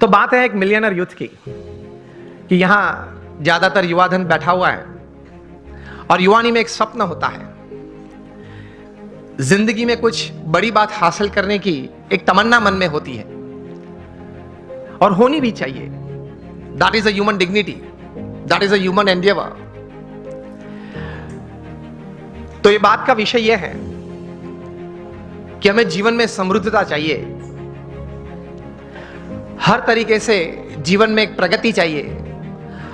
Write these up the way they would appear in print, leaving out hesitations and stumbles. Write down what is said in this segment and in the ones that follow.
तो बात है एक मिलियनर यूथ की कि यहां ज्यादातर युवा धन बैठा हुआ है और युवानी में एक स्वप्न होता है, जिंदगी में कुछ बड़ी बात हासिल करने की एक तमन्ना मन में होती है और होनी भी चाहिए। That is a human dignity, that is a human Endeavour. तो ये बात का विषय यह है कि हमें जीवन में समृद्धता चाहिए, हर तरीके से जीवन में एक प्रगति चाहिए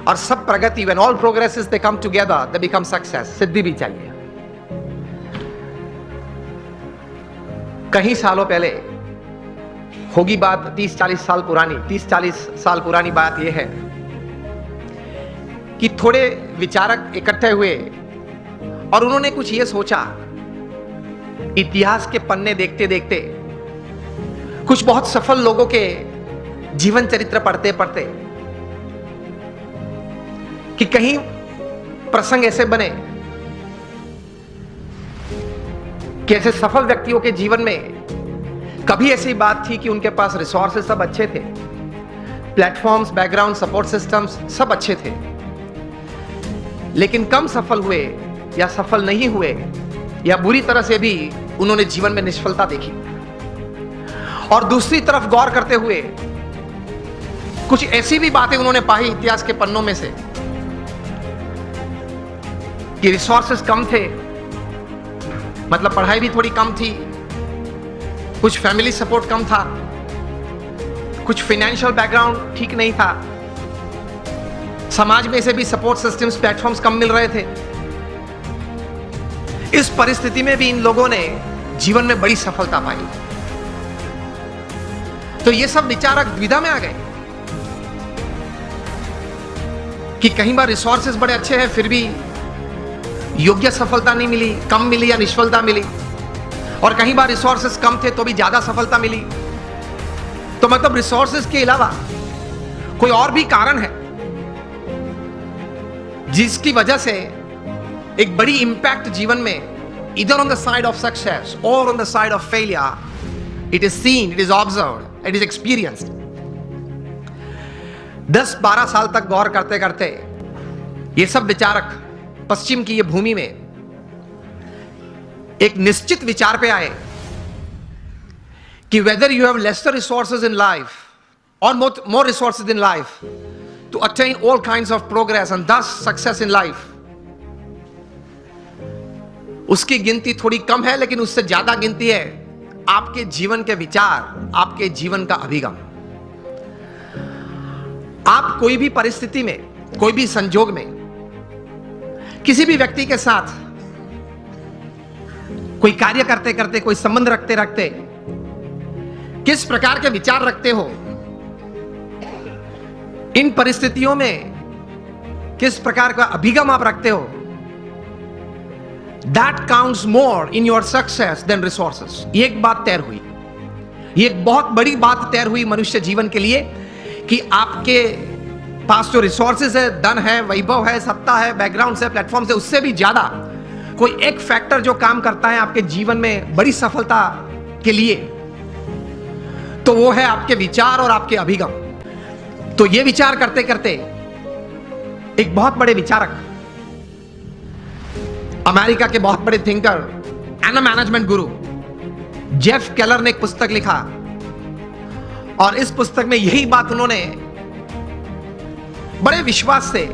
और सब प्रगति, when all progresses they come together they become success, सिद्धि भी चाहिए। कहीं सालों पहले होगी बात, 30-40 साल पुरानी, 30-40 साल पुरानी बात यह है कि थोड़े विचारक इकट्ठे हुए और उन्होंने कुछ ये सोचा, इतिहास के पन्ने देखते देखते कुछ बहुत सफल लोगों के जीवन चरित्र पढ़ते पढ़ते कि कहीं प्रसंग ऐसे बने कि ऐसे सफल व्यक्तियों के जीवन में कभी ऐसी बात थी कि उनके पास रिसोर्सेस सब अच्छे थे, प्लेटफॉर्म्स, बैकग्राउंड, सपोर्ट सिस्टम्स सब अच्छे थे, लेकिन कम सफल हुए या सफल नहीं हुए या बुरी तरह से भी उन्होंने जीवन में निष्फलता देखी। और दूसरी तरफ गौर करते हुए कुछ ऐसी भी बातें उन्होंने पाई इतिहास के पन्नों में से कि रिसोर्सेस कम थे, मतलब पढ़ाई भी थोड़ी कम थी, कुछ फैमिली सपोर्ट कम था, कुछ फाइनेंशियल बैकग्राउंड ठीक नहीं था, समाज में से भी सपोर्ट सिस्टम्स, प्लेटफॉर्म्स कम मिल रहे थे। इस परिस्थिति में भी इन लोगों ने जीवन में बड़ी सफलता पाई। तो ये सब विचारक द्विधा में आ गए कि कहीं बार रिसोर्सेस बड़े अच्छे हैं फिर भी योग्य सफलता नहीं मिली, कम मिली या निष्फलता मिली, और कहीं बार रिसोर्सेस कम थे तो भी ज्यादा सफलता मिली। तो मतलब रिसोर्सेस के अलावा कोई और भी कारण है जिसकी वजह से एक बड़ी इंपैक्ट जीवन में, इधर on the side of success और on the side of failure, it is seen, it is observed, it is experienced. 10-12 साल तक गौर करते करते ये सब विचारक पश्चिम की ये भूमि में एक निश्चित विचार पे आए कि whether you have lesser resources in life और more resources in life to attain all kinds of progress and thus success in life, उसकी गिनती थोड़ी कम है, लेकिन उससे ज्यादा गिनती है आपके जीवन के विचार, आपके जीवन का अभिगम। आप कोई भी परिस्थिति में, कोई भी संजोग में, किसी भी व्यक्ति के साथ कोई कार्य करते करते, कोई संबंध रखते रखते किस प्रकार के विचार रखते हो, इन परिस्थितियों में किस प्रकार का अभिगम आप रखते हो, that counts more in your success than resources. ये एक बात तैर हुई, ये एक बहुत बड़ी बात तैर हुई मनुष्य जीवन के लिए कि आपके पास जो रिसोर्सेज है, धन है, वैभव है, सत्ता है, बैकग्राउंड है, प्लेटफॉर्म है, उससे भी ज्यादा कोई एक फैक्टर जो काम करता है आपके जीवन में बड़ी सफलता के लिए, तो वो है आपके विचार और आपके अभिगम। तो ये विचार करते करते एक बहुत बड़े विचारक, अमेरिका के बहुत बड़े thinker and management Guru Jeff Keller ने एक पुस्तक लिखा और इस पुस्तक में यही बात उन्होंने बड़े विश्वास से,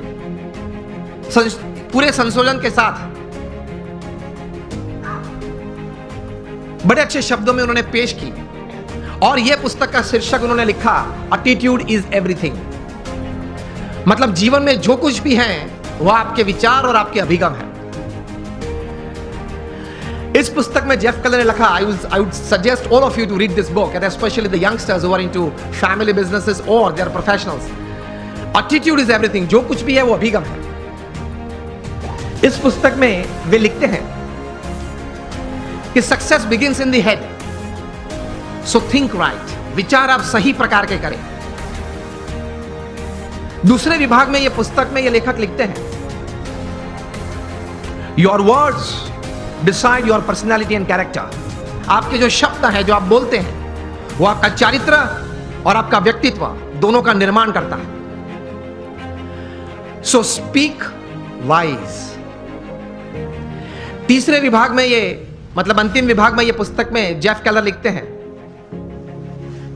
पूरे संशोधन के साथ, बड़े अच्छे शब्दों में उन्होंने पेश की। और यह पुस्तक का शीर्षक उन्होंने लिखा, एटीट्यूड इज एवरीथिंग। मतलब जीवन में जो कुछ भी है वह आपके विचार और आपके अभिगम है। इस पुस्तक में जेफ केलर ने लिखा, I would suggest all of you to read this book, and especially the youngsters who are into family businesses or they are professionals. Attitude is everything. जो कुछ भी है वो अभिगम है। इस पुस्तक में वे लिखते हैं कि success begins in the head, so think right. विचार आप सही प्रकार के करें। दूसरे विभाग में ये पुस्तक में ये लेखक लिखते हैं, your words decide your personality and character. आपके जो शब्द हैं, जो आप बोलते हैं, वो आपका चरित्र और आपका व्यक्तित्व दोनों का निर्माण करता है। So speak wise. तीसरे विभाग में ये, मतलब अंतिम विभाग में ये पुस्तक में जेफ केलर लिखते हैं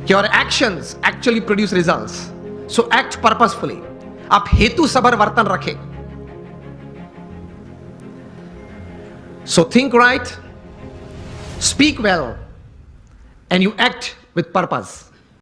कि और एक्शंस एक्चुअली प्रोड्यूस रिजल्ट्स, सो एक्ट पर्पसफुली। आप हेतु सबर वर्तन रखें। So think right, speak well, and you act with purpose.